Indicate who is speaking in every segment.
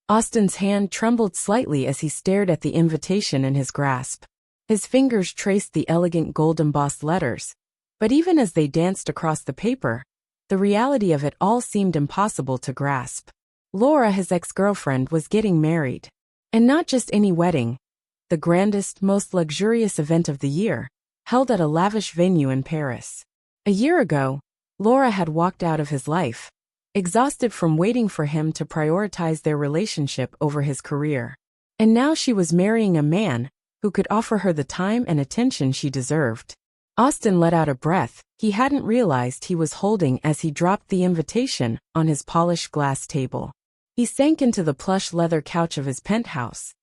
Speaker 1: Austin's hand trembled slightly as he stared at the invitation in his grasp. His fingers traced the elegant gold-embossed letters, but even as they danced across the paper, the reality of it all seemed impossible to grasp. Laura, his ex-girlfriend, was getting married. And not just any wedding. The grandest, most luxurious event of the year, held at a lavish venue in Paris. A year ago, Laura had walked out of his life, exhausted from waiting for him to prioritize their relationship over his career. And now she was marrying a man who could offer her the time and attention she deserved. Austin let out a breath he hadn't realized he was holding as he dropped the invitation on his polished glass table. He sank into the plush leather couch of his penthouse,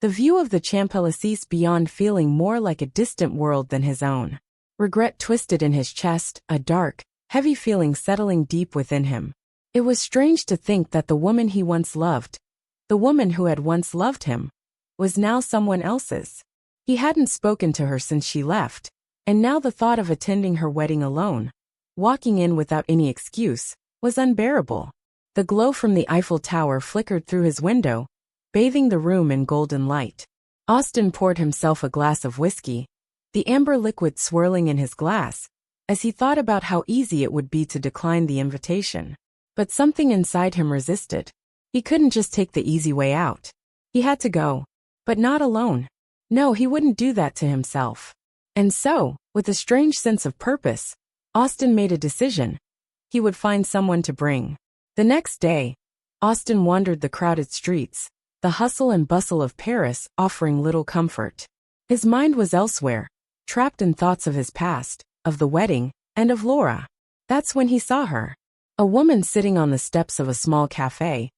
Speaker 1: the view of the Champs-Élysées beyond feeling more like a distant world than his own. Regret twisted in his chest, a dark, heavy feeling settling deep within him. It was strange to think that the woman he once loved, the woman who had once loved him, was now someone else's. He hadn't spoken to her since she left, and now the thought of attending her wedding alone, walking in without any excuse, was unbearable. The glow from the Eiffel Tower flickered through his window, bathing the room in golden light. Austin poured himself a glass of whiskey, the amber liquid swirling in his glass, as he thought about how easy it would be to decline the invitation. But something inside him resisted. He couldn't just take the easy way out. He had to go. But not alone. No, he wouldn't do that to himself. And so, with a strange sense of purpose, Austin made a decision. He would find someone to bring. The next day, Austin wandered the crowded streets, the hustle and bustle of Paris offering little comfort. His mind was elsewhere, trapped in thoughts of his past, of the wedding, and of Laura. That's when he saw her. A woman sitting on the steps of a small cafe,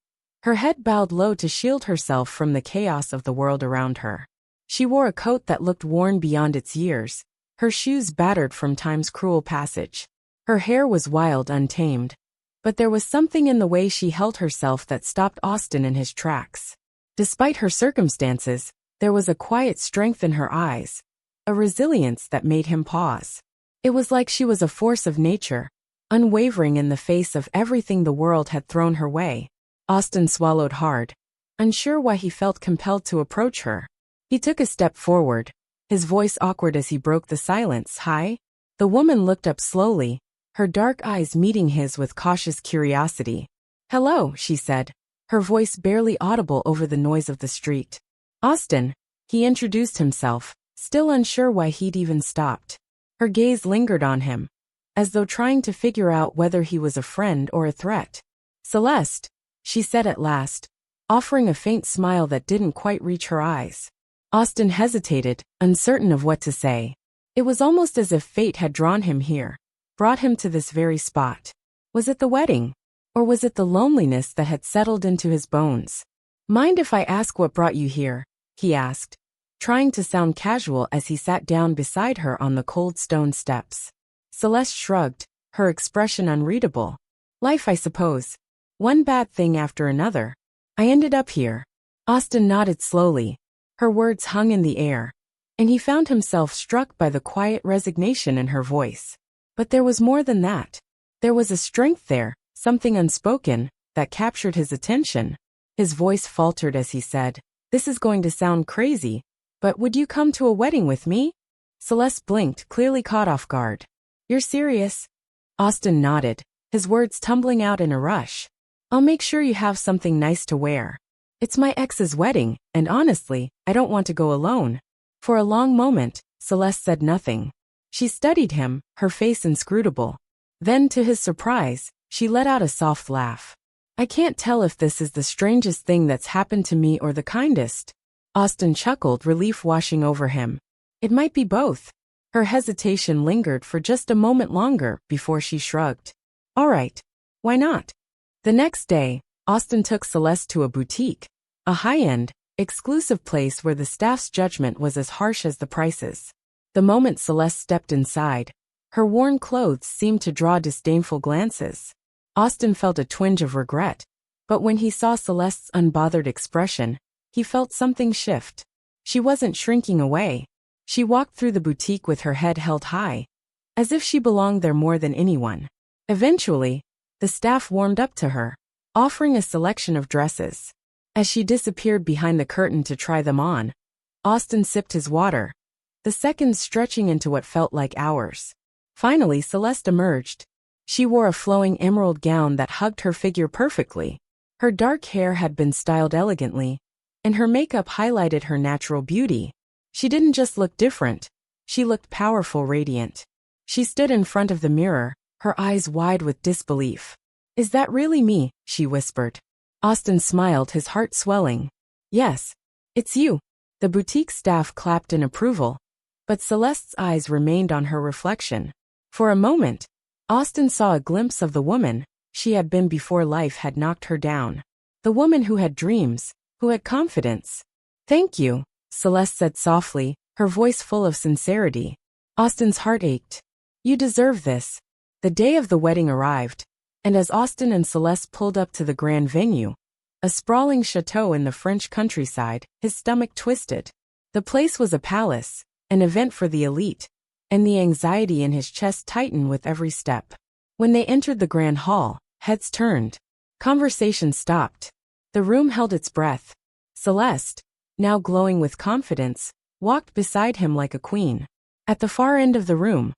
Speaker 1: her head bowed low to shield herself from the chaos of the world around her. She wore a coat that looked worn beyond its years, her shoes battered from time's cruel passage. Her hair was wild, untamed, but there was something in the way she held herself that stopped Austin in his tracks. Despite her circumstances, there was a quiet strength in her eyes, a resilience that made him pause. It was like she was a force of nature, unwavering in the face of everything the world had thrown her way. Austin swallowed hard, unsure why he felt compelled to approach her. He took a step forward, his voice awkward as he broke the silence. "Hi?" The woman looked up slowly, her dark eyes meeting his with cautious curiosity. "Hello," she said, her voice barely audible over the noise of the street. "Austin," he introduced himself, still unsure why he'd even stopped. Her gaze lingered on him, as though trying to figure out whether he was a friend or a threat. "Celeste," she said at last, offering a faint smile that didn't quite reach her eyes. Austin hesitated, uncertain of what to say. It was almost as if fate had drawn him here, brought him to this very spot. Was it the wedding? Or was it the loneliness that had settled into his bones? "Mind if I ask what brought you here?" he asked, trying to sound casual as he sat down beside her on the cold stone steps. Celeste shrugged, her expression unreadable. "Life, I suppose. One bad thing after another. I ended up here." Austin nodded slowly. Her words hung in the air, and he found himself struck by the quiet resignation in her voice. But there was more than that. There was a strength there, something unspoken, that captured his attention. His voice faltered as he said, "This is going to sound crazy, but would you come to a wedding with me?" Celeste blinked, clearly caught off guard. "You're serious?" Austin nodded, his words tumbling out in a rush. "I'll make sure you have something nice to wear. It's my ex's wedding, and honestly, I don't want to go alone." For a long moment, Celeste said nothing. She studied him, her face inscrutable. Then, to his surprise, she let out a soft laugh. "I can't tell if this is the strangest thing that's happened to me or the kindest." Austin chuckled, relief washing over him. "It might be both." Her hesitation lingered for just a moment longer before she shrugged. "All right. Why not?" The next day, Austin took Celeste to a boutique, a high-end, exclusive place where the staff's judgment was as harsh as the prices. The moment Celeste stepped inside, her worn clothes seemed to draw disdainful glances. Austin felt a twinge of regret, but when he saw Celeste's unbothered expression, he felt something shift. She wasn't shrinking away. She walked through the boutique with her head held high, as if she belonged there more than anyone. Eventually, the staff warmed up to her, offering a selection of dresses. As she disappeared behind the curtain to try them on, Austin sipped his water, the seconds stretching into what felt like hours. Finally, Celeste emerged. She wore a flowing emerald gown that hugged her figure perfectly. Her dark hair had been styled elegantly, and her makeup highlighted her natural beauty. She didn't just look different, she looked powerful, radiant. She stood in front of the mirror, her eyes wide with disbelief. "Is that really me?" she whispered. Austin smiled, his heart swelling. "Yes, it's you." The boutique staff clapped in approval, but Celeste's eyes remained on her reflection. For a moment, Austin saw a glimpse of the woman she had been before life had knocked her down. The woman who had dreams, who had confidence. "Thank you," Celeste said softly, her voice full of sincerity. Austin's heart ached. "You deserve this." The day of the wedding arrived, and as Austin and Celeste pulled up to the grand venue, a sprawling chateau in the French countryside, his stomach twisted. The place was a palace, an event for the elite, and the anxiety in his chest tightened with every step. When they entered the grand hall, heads turned. Conversation stopped. The room held its breath. Celeste, now glowing with confidence, walked beside him like a queen. At the far end of the room,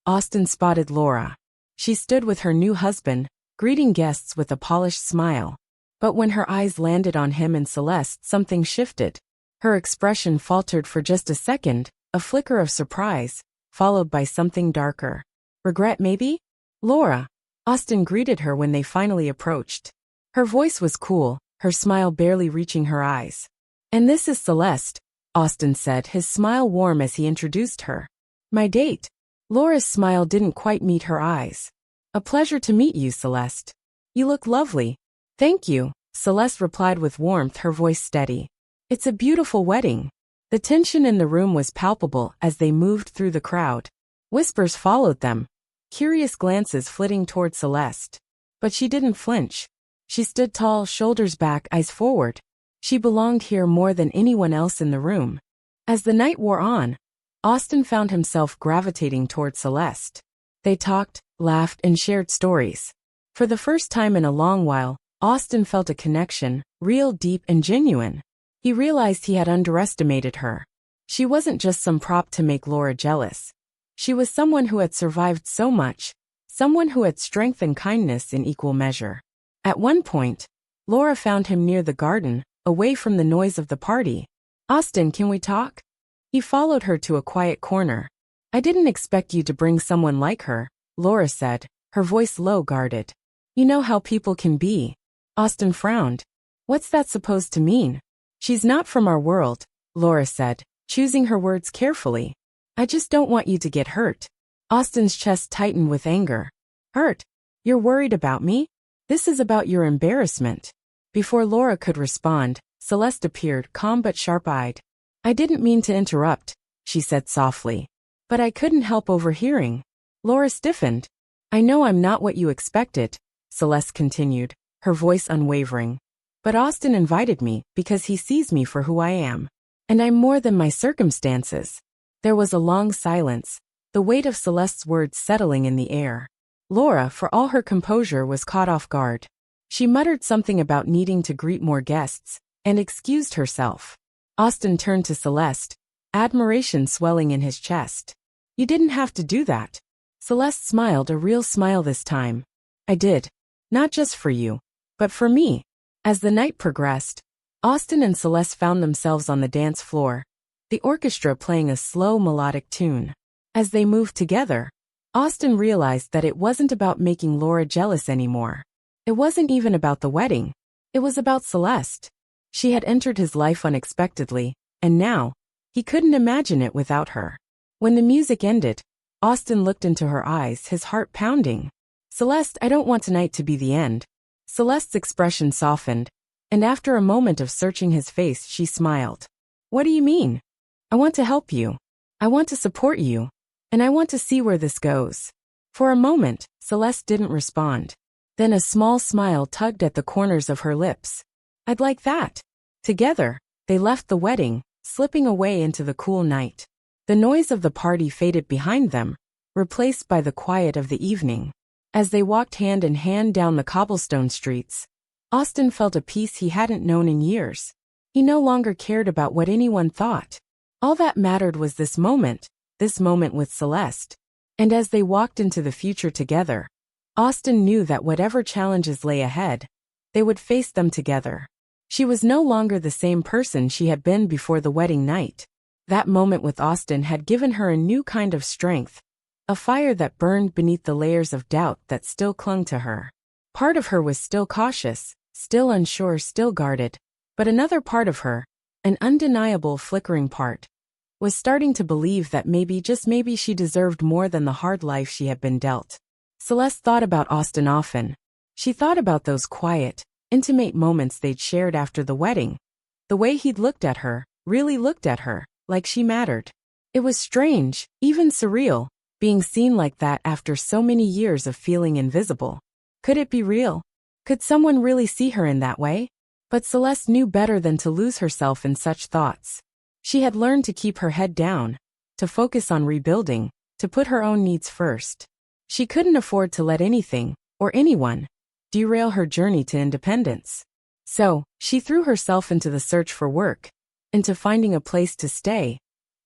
Speaker 1: Austin spotted Laura. She stood with her new husband, greeting guests with a polished smile. But when her eyes landed on him and Celeste, something shifted. Her expression faltered for just a second, a flicker of surprise, followed by something darker. "Regret, maybe?" "Laura," Austin greeted her when they finally approached. Her voice was cool, her smile barely reaching her eyes. "And this is Celeste," Austin said, his smile warm as he introduced her. "My date." Laura's smile didn't quite meet her eyes. "A pleasure to meet you, Celeste. You look lovely." "Thank you," Celeste replied with warmth, her voice steady. "It's a beautiful wedding." The tension in the room was palpable as they moved through the crowd. Whispers followed them, curious glances flitting toward Celeste. But she didn't flinch. She stood tall, shoulders back, eyes forward. She belonged here more than anyone else in the room. As the night wore on, Austin found himself gravitating toward Celeste. They talked, laughed, and shared stories. For the first time in a long while, Austin felt a connection, real, deep, and genuine. He realized he had underestimated her. She wasn't just some prop to make Laura jealous. She was someone who had survived so much, someone who had strength and kindness in equal measure. At one point, Laura found him near the garden, away from the noise of the party. "Austin, can we talk?" He followed her to a quiet corner. "I didn't expect you to bring someone like her," Laura said, her voice low, guarded. "You know how people can be." Austin frowned. "What's that supposed to mean?" "She's not from our world," Laura said, choosing her words carefully. "I just don't want you to get hurt." Austin's chest tightened with anger. "Hurt? You're worried about me? This is about your embarrassment." Before Laura could respond, Celeste appeared, calm but sharp-eyed. "I didn't mean to interrupt," she said softly. "But I couldn't help overhearing." Laura stiffened. "I know I'm not what you expected," Celeste continued, her voice unwavering. "But Austin invited me because he sees me for who I am. And I'm more than my circumstances." There was a long silence, the weight of Celeste's words settling in the air. Laura, for all her composure, was caught off guard. She muttered something about needing to greet more guests, and excused herself. Austin turned to Celeste, admiration swelling in his chest. "You didn't have to do that." Celeste smiled, a real smile this time. "I did. Not just for you, but for me." As the night progressed, Austin and Celeste found themselves on the dance floor, the orchestra playing a slow melodic tune. As they moved together, Austin realized that it wasn't about making Laura jealous anymore. It wasn't even about the wedding. It was about Celeste. She had entered his life unexpectedly, and now, he couldn't imagine it without her. When the music ended, Austin looked into her eyes, his heart pounding. "Celeste, I don't want tonight to be the end." Celeste's expression softened, and after a moment of searching his face, she smiled. "What do you mean?" "I want to help you. I want to support you. And I want to see where this goes." For a moment, Celeste didn't respond. Then a small smile tugged at the corners of her lips. "I'd like that." Together, they left the wedding, slipping away into the cool night. The noise of the party faded behind them, replaced by the quiet of the evening. As they walked hand in hand down the cobblestone streets, Austin felt a peace he hadn't known in years. He no longer cared about what anyone thought. All that mattered was this moment with Celeste. And as they walked into the future together, Austin knew that whatever challenges lay ahead, they would face them together. She was no longer the same person she had been before the wedding night. That moment with Austin had given her a new kind of strength, a fire that burned beneath the layers of doubt that still clung to her. Part of her was still cautious, still unsure, still guarded, but another part of her, an undeniable flickering part, was starting to believe that maybe, just maybe, she deserved more than the hard life she had been dealt. Celeste thought about Austin often. She thought about those quiet, intimate moments they'd shared after the wedding. The way he'd looked at her, really looked at her, like she mattered. It was strange, even surreal, being seen like that after so many years of feeling invisible. Could it be real? Could someone really see her in that way? But Celeste knew better than to lose herself in such thoughts. She had learned to keep her head down, to focus on rebuilding, to put her own needs first. She couldn't afford to let anything, or anyone, derail her journey to independence. So, she threw herself into the search for work, into finding a place to stay,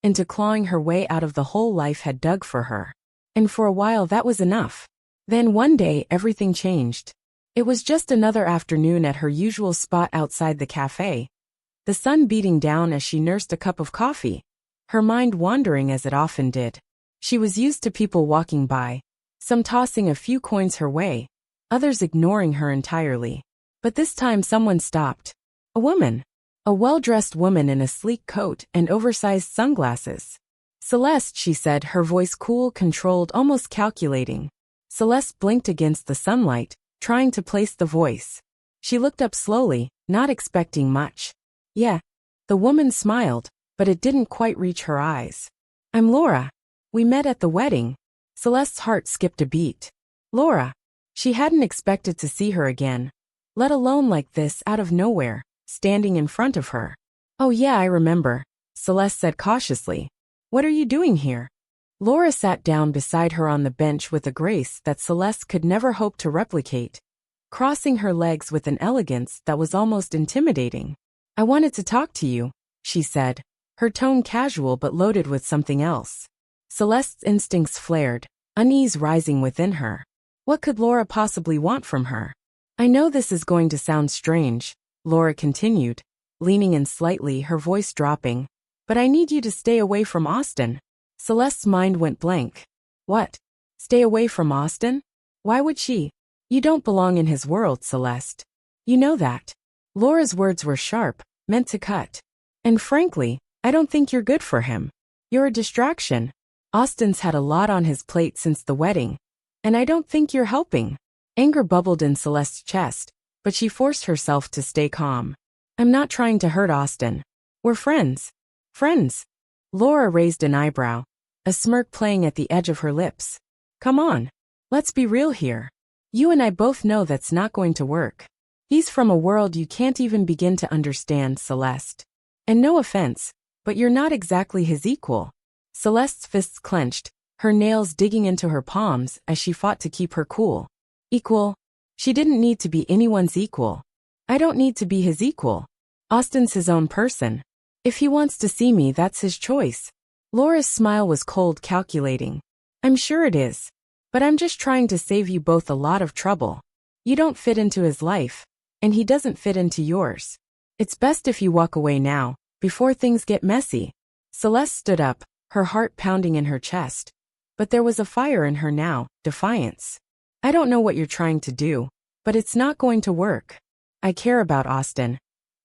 Speaker 1: into clawing her way out of the hole life had dug for her. And for a while that was enough. Then one day everything changed. It was just another afternoon at her usual spot outside the cafe, the sun beating down as she nursed a cup of coffee, her mind wandering as it often did. She was used to people walking by, some tossing a few coins her way, others ignoring her entirely. But this time someone stopped. A woman. A well-dressed woman in a sleek coat and oversized sunglasses. "Celeste," she said, her voice cool, controlled, almost calculating. Celeste blinked against the sunlight, trying to place the voice. She looked up slowly, not expecting much. "Yeah." The woman smiled, but it didn't quite reach her eyes. "I'm Laura. We met at the wedding." Celeste's heart skipped a beat. Laura. She hadn't expected to see her again, let alone like this, out of nowhere, standing in front of her. "Oh yeah, I remember," Celeste said cautiously. "What are you doing here?" Laura sat down beside her on the bench with a grace that Celeste could never hope to replicate, crossing her legs with an elegance that was almost intimidating. "I wanted to talk to you," she said, her tone casual but loaded with something else. Celeste's instincts flared, unease rising within her. What could Laura possibly want from her? "I know this is going to sound strange," Laura continued, leaning in slightly, her voice dropping, "but I need you to stay away from Austin." Celeste's mind went blank. What? Stay away from Austin? Why would she? "You don't belong in his world, Celeste. You know that." Laura's words were sharp, meant to cut. "And frankly, I don't think you're good for him. You're a distraction. Austin's had a lot on his plate since the wedding, and I don't think you're helping." Anger bubbled in Celeste's chest, but she forced herself to stay calm. "I'm not trying to hurt Austin. We're friends." "Friends?" Laura raised an eyebrow, a smirk playing at the edge of her lips. "Come on. Let's be real here. You and I both know that's not going to work. He's from a world you can't even begin to understand, Celeste. And no offense, but you're not exactly his equal." Celeste's fists clenched, her nails digging into her palms as she fought to keep her cool. Equal? She didn't need to be anyone's equal. "I don't need to be his equal. Austin's his own person. If he wants to see me, that's his choice." Laura's smile was cold, calculating. "I'm sure it is. But I'm just trying to save you both a lot of trouble. You don't fit into his life, and he doesn't fit into yours. It's best if you walk away now, before things get messy." Celeste stood up, her heart pounding in her chest. But there was a fire in her now, defiance. "I don't know what you're trying to do, but it's not going to work. I care about Austin,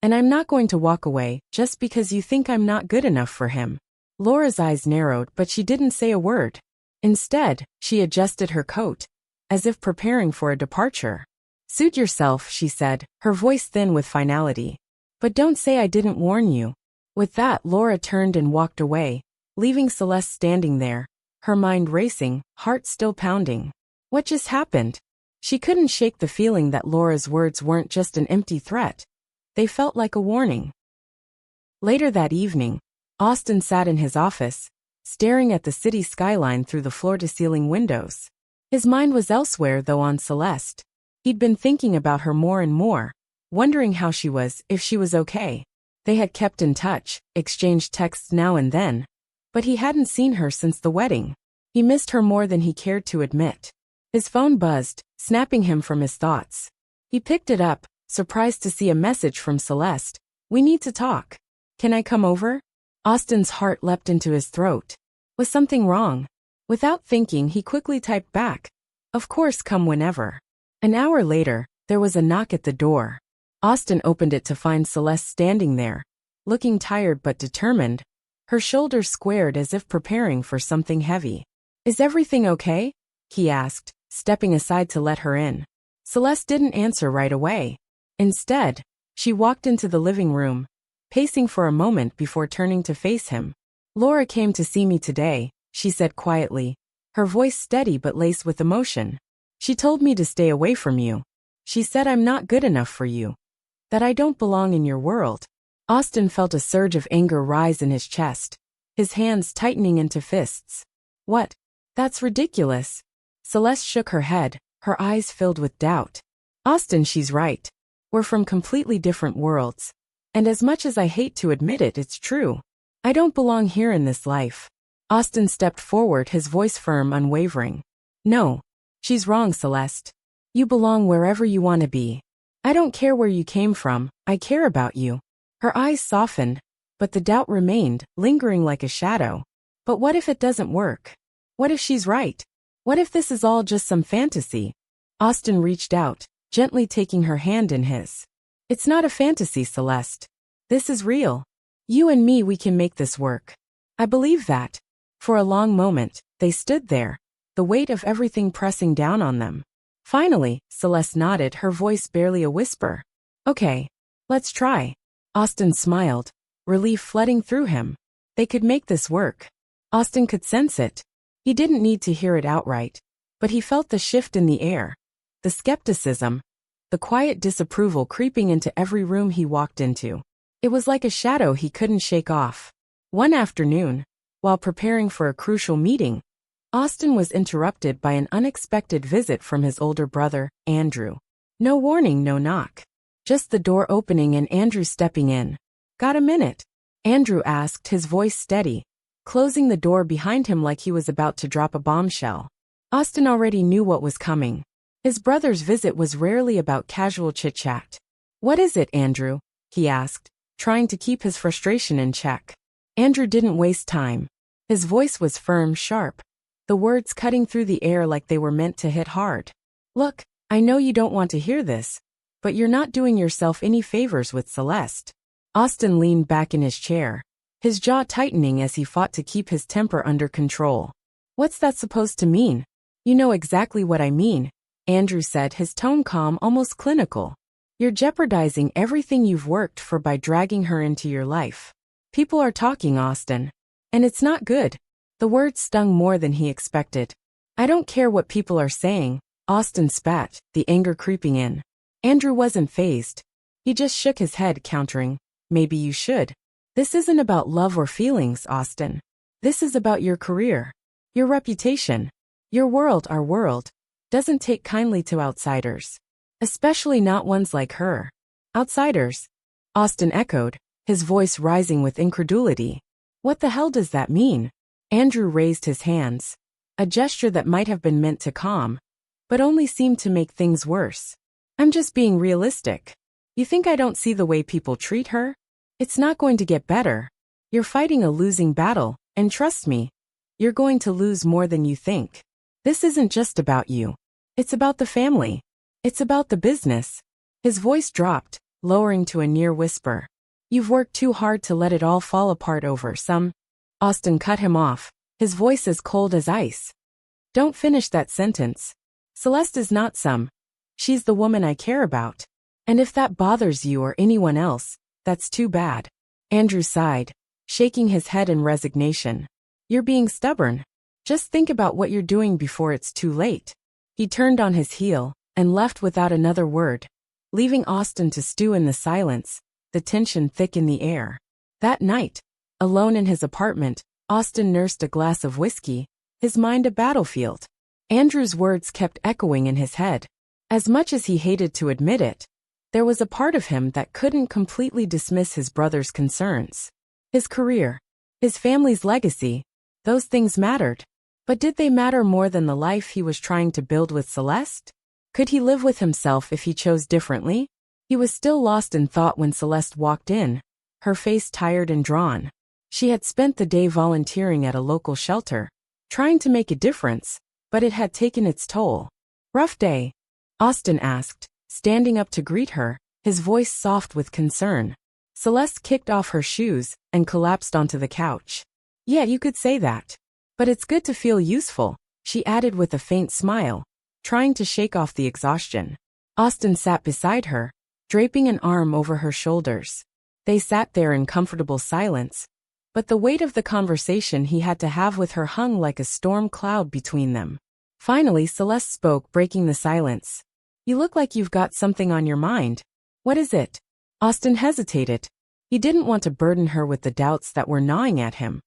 Speaker 1: and I'm not going to walk away just because you think I'm not good enough for him." Laura's eyes narrowed, but she didn't say a word. Instead, she adjusted her coat, as if preparing for a departure. "Suit yourself," she said, her voice thin with finality. "But don't say I didn't warn you." With that, Laura turned and walked away, leaving Celeste standing there, her mind racing, heart still pounding. What just happened? She couldn't shake the feeling that Laura's words weren't just an empty threat. They felt like a warning. Later that evening, Austin sat in his office, staring at the city skyline through the floor-to-ceiling windows. His mind was elsewhere, though, on Celeste. He'd been thinking about her more and more, wondering how she was, if she was okay. They had kept in touch, exchanged texts now and then, but he hadn't seen her since the wedding. He missed her more than he cared to admit. His phone buzzed, snapping him from his thoughts. He picked it up, surprised to see a message from Celeste. "We need to talk. Can I come over?" Austin's heart leapt into his throat. Was something wrong? Without thinking, he quickly typed back, "Of course, come whenever." An hour later, there was a knock at the door. Austin opened it to find Celeste standing there, looking tired but determined, her shoulders squared as if preparing for something heavy. "Is everything okay?" he asked, stepping aside to let her in. Celeste didn't answer right away. Instead, she walked into the living room, pacing for a moment before turning to face him. "Laura came to see me today," she said quietly, her voice steady but laced with emotion. "She told me to stay away from you. She said I'm not good enough for you, that I don't belong in your world." Austin felt a surge of anger rise in his chest, his hands tightening into fists. "What? That's ridiculous." Celeste shook her head, her eyes filled with doubt. "Austin, she's right. We're from completely different worlds. And as much as I hate to admit it, it's true. I don't belong here in this life." Austin stepped forward, his voice firm, unwavering. "No. She's wrong, Celeste. You belong wherever you want to be. I don't care where you came from, I care about you." Her eyes softened, but the doubt remained, lingering like a shadow. But what if it doesn't work? What if she's right? What if this is all just some fantasy? Austin reached out, gently taking her hand in his. "It's not a fantasy, Celeste. This is real. You and me, we can make this work. I believe that." For a long moment, they stood there, the weight of everything pressing down on them. Finally, Celeste nodded, her voice barely a whisper. "Okay, let's try." Austin smiled, relief flooding through him. They could make this work. Austin could sense it. He didn't need to hear it outright, but he felt the shift in the air, the skepticism, the quiet disapproval creeping into every room he walked into. It was like a shadow he couldn't shake off. One afternoon, while preparing for a crucial meeting, Austin was interrupted by an unexpected visit from his older brother, Andrew. No warning, no knock. Just the door opening and Andrew stepping in. "Got a minute?" Andrew asked, his voice steady, closing the door behind him like he was about to drop a bombshell. Austin already knew what was coming. His brother's visit was rarely about casual chit-chat. "What is it, Andrew?" he asked, trying to keep his frustration in check. Andrew didn't waste time. His voice was firm, sharp, the words cutting through the air like they were meant to hit hard. "Look, I know you don't want to hear this, but you're not doing yourself any favors with Celeste." Austin leaned back in his chair, his jaw tightening as he fought to keep his temper under control. "What's that supposed to mean?" "You know exactly what I mean," Andrew said, his tone calm, almost clinical. "You're jeopardizing everything you've worked for by dragging her into your life. People are talking, Austin. And it's not good." The words stung more than he expected. "I don't care what people are saying," Austin spat, the anger creeping in. Andrew wasn't fazed. He just shook his head, countering, "Maybe you should. This isn't about love or feelings, Austin. This is about your career, your reputation. Your world, our world, doesn't take kindly to outsiders. Especially not ones like her." "Outsiders?" Austin echoed, his voice rising with incredulity. "What the hell does that mean?" Andrew raised his hands, a gesture that might have been meant to calm, but only seemed to make things worse. "I'm just being realistic. You think I don't see the way people treat her? It's not going to get better. You're fighting a losing battle, and trust me, you're going to lose more than you think. This isn't just about you. It's about the family. It's about the business." His voice dropped, lowering to a near whisper. "You've worked too hard to let it all fall apart over some—" Austin cut him off, his voice as cold as ice. "Don't finish that sentence. Celeste is not some. She's the woman I care about. And if that bothers you or anyone else, that's too bad." Andrew sighed, shaking his head in resignation. "You're being stubborn. Just think about what you're doing before it's too late." He turned on his heel and left without another word, leaving Austin to stew in the silence, the tension thick in the air. That night, alone in his apartment, Austin nursed a glass of whiskey, his mind a battlefield. Andrew's words kept echoing in his head. As much as he hated to admit it, There was a part of him that couldn't completely dismiss his brother's concerns. His career, his family's legacy, those things mattered. But did they matter more than the life he was trying to build with Celeste? Could he live with himself if he chose differently? He was still lost in thought when Celeste walked in, her face tired and drawn. She had spent the day volunteering at a local shelter, trying to make a difference, but it had taken its toll. "Rough day?" Austin asked, standing up to greet her, his voice soft with concern. Celeste kicked off her shoes and collapsed onto the couch. "Yeah, you could say that. But it's good to feel useful," she added with a faint smile, trying to shake off the exhaustion. Austin sat beside her, draping an arm over her shoulders. They sat there in comfortable silence, but the weight of the conversation he had to have with her hung like a storm cloud between them. Finally, Celeste spoke, breaking the silence. "You look like you've got something on your mind. What is it?" Austin hesitated. He didn't want to burden her with the doubts that were gnawing at him,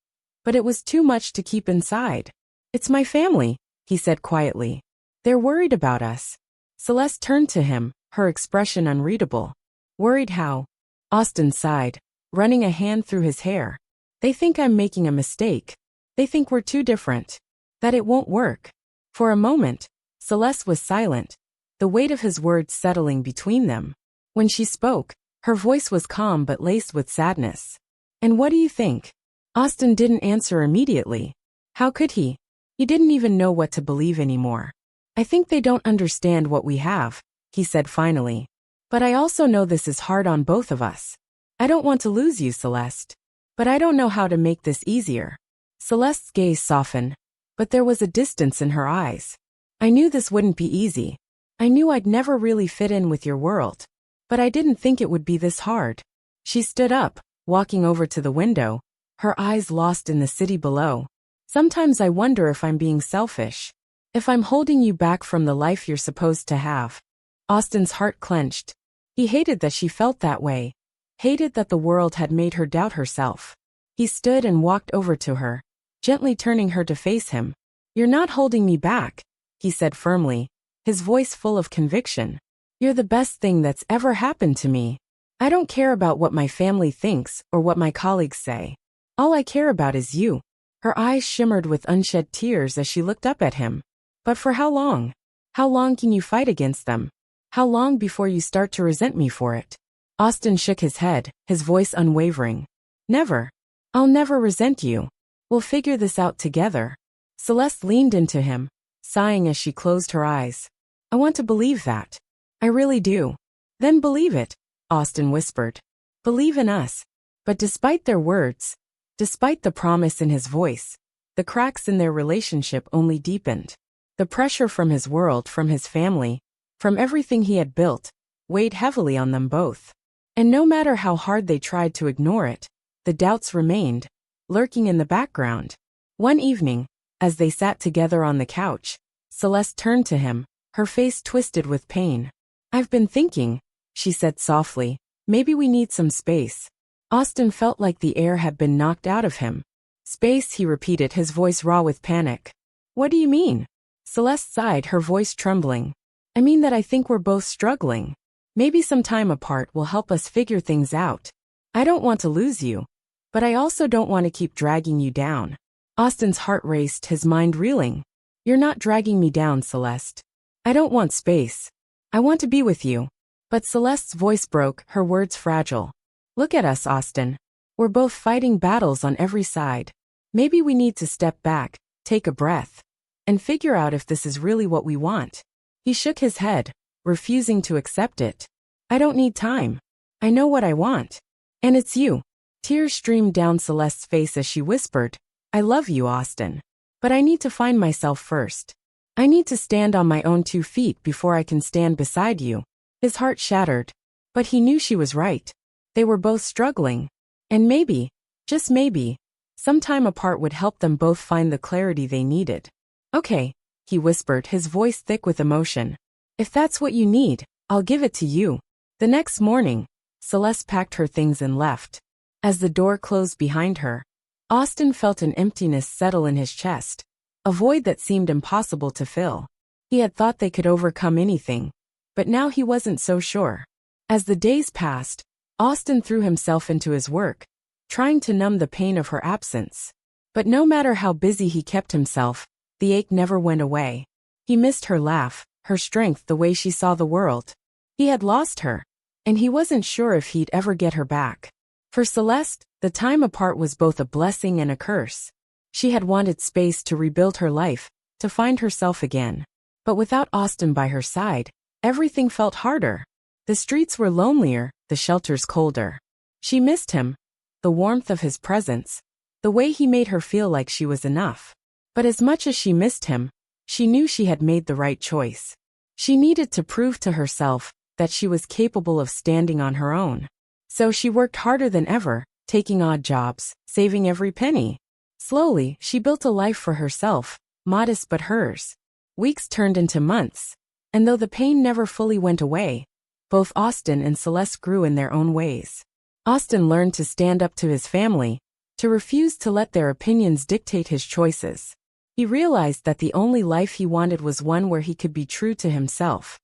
Speaker 1: but it was too much to keep inside. "It's my family," he said quietly. "They're worried about us." Celeste turned to him, her expression unreadable. "Worried how?" Austin sighed, running a hand through his hair. "They think I'm making a mistake. They think we're too different. That it won't work." For a moment, Celeste was silent, the weight of his words settling between them. When she spoke, her voice was calm but laced with sadness. "And what do you think?" Austin didn't answer immediately. How could he? He didn't even know what to believe anymore. "I think they don't understand what we have," he said finally. "But I also know this is hard on both of us. I don't want to lose you, Celeste. But I don't know how to make this easier." Celeste's gaze softened, but there was a distance in her eyes. "I knew this wouldn't be easy. I knew I'd never really fit in with your world. But I didn't think it would be this hard." She stood up, walking over to the window, her eyes lost in the city below. "Sometimes I wonder if I'm being selfish. If I'm holding you back from the life you're supposed to have." Austin's heart clenched. He hated that she felt that way. Hated that the world had made her doubt herself. He stood and walked over to her, gently turning her to face him. "You're not holding me back," he said firmly, his voice full of conviction. "You're the best thing that's ever happened to me. I don't care about what my family thinks or what my colleagues say. All I care about is you." Her eyes shimmered with unshed tears as she looked up at him. "But for how long? How long can you fight against them? How long before you start to resent me for it?" Austin shook his head, his voice unwavering. "Never. I'll never resent you. We'll figure this out together." Celeste leaned into him, sighing as she closed her eyes. "I want to believe that. I really do." "Then believe it," Austin whispered. "Believe in us." But despite their words, despite the promise in his voice, the cracks in their relationship only deepened. The pressure from his world, from his family, from everything he had built, weighed heavily on them both. And no matter how hard they tried to ignore it, the doubts remained, lurking in the background. One evening, as they sat together on the couch, Celeste turned to him, her face twisted with pain. "I've been thinking," she said softly, "maybe we need some space." Austin felt like the air had been knocked out of him. "Space," he repeated, his voice raw with panic. "What do you mean?" Celeste sighed, her voice trembling. "I mean that I think we're both struggling. Maybe some time apart will help us figure things out. I don't want to lose you, but I also don't want to keep dragging you down." Austin's heart raced, his mind reeling. "You're not dragging me down, Celeste. I don't want space. I want to be with you." But Celeste's voice broke, her words fragile. "Look at us, Austin. We're both fighting battles on every side. Maybe we need to step back, take a breath, and figure out if this is really what we want." He shook his head, refusing to accept it. "I don't need time. I know what I want. And it's you." Tears streamed down Celeste's face as she whispered, "I love you, Austin. But I need to find myself first. I need to stand on my own 2 feet before I can stand beside you." His heart shattered, but he knew she was right. They were both struggling. And maybe, just maybe, some time apart would help them both find the clarity they needed. "Okay," he whispered, his voice thick with emotion. "If that's what you need, I'll give it to you." The next morning, Celeste packed her things and left. As the door closed behind her, Austin felt an emptiness settle in his chest, a void that seemed impossible to fill. He had thought they could overcome anything, but now he wasn't so sure. As the days passed, Austin threw himself into his work, trying to numb the pain of her absence. But no matter how busy he kept himself, the ache never went away. He missed her laugh, her strength, the way she saw the world. He had lost her, and he wasn't sure if he'd ever get her back. For Celeste, the time apart was both a blessing and a curse. She had wanted space to rebuild her life, to find herself again. But without Austin by her side, everything felt harder. The streets were lonelier, the shelters colder. She missed him, the warmth of his presence, the way he made her feel like she was enough. But as much as she missed him, she knew she had made the right choice. She needed to prove to herself that she was capable of standing on her own. So she worked harder than ever, taking odd jobs, saving every penny. Slowly, she built a life for herself, modest but hers. Weeks turned into months, and though the pain never fully went away, both Austin and Celeste grew in their own ways. Austin learned to stand up to his family, to refuse to let their opinions dictate his choices. He realized that the only life he wanted was one where he could be true to himself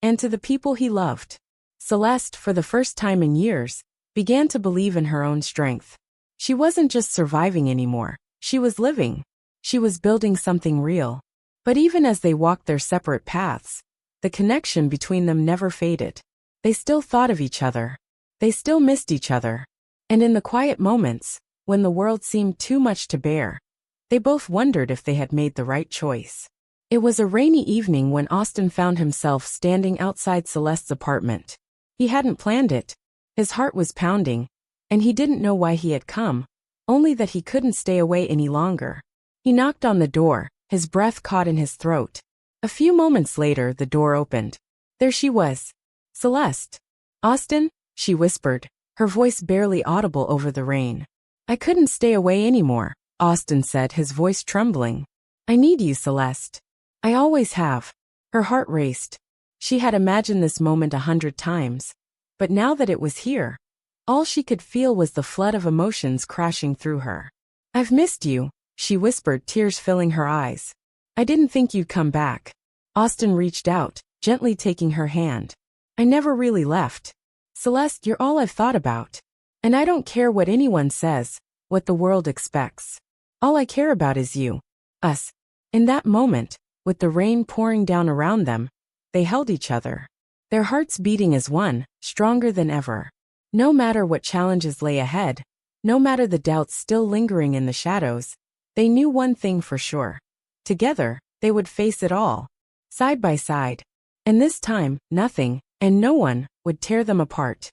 Speaker 1: and to the people he loved. Celeste, for the first time in years, began to believe in her own strength. She wasn't just surviving anymore, she was living. She was building something real. But even as they walked their separate paths, the connection between them never faded. They still thought of each other. They still missed each other. And in the quiet moments, when the world seemed too much to bear, they both wondered if they had made the right choice. It was a rainy evening when Austin found himself standing outside Celeste's apartment. He hadn't planned it. His heart was pounding, and he didn't know why he had come, only that he couldn't stay away any longer. He knocked on the door, his breath caught in his throat. A few moments later, the door opened. There she was. Celeste. Austin, she whispered, her voice barely audible over the rain. I couldn't stay away anymore, Austin said, his voice trembling. I need you, Celeste. I always have. Her heart raced. She had imagined this moment 100 times. But now that it was here, all she could feel was the flood of emotions crashing through her. I've missed you, she whispered, tears filling her eyes. I didn't think you'd come back. Austin reached out, gently taking her hand. I never really left. Celeste, you're all I've thought about. And I don't care what anyone says, what the world expects. All I care about is you. Us. In that moment, with the rain pouring down around them, they held each other. Their hearts beating as one, stronger than ever. No matter what challenges lay ahead, no matter the doubts still lingering in the shadows, they knew one thing for sure. Together, they would face it all. Side by side. And this time, nothing, and no one, would tear them apart.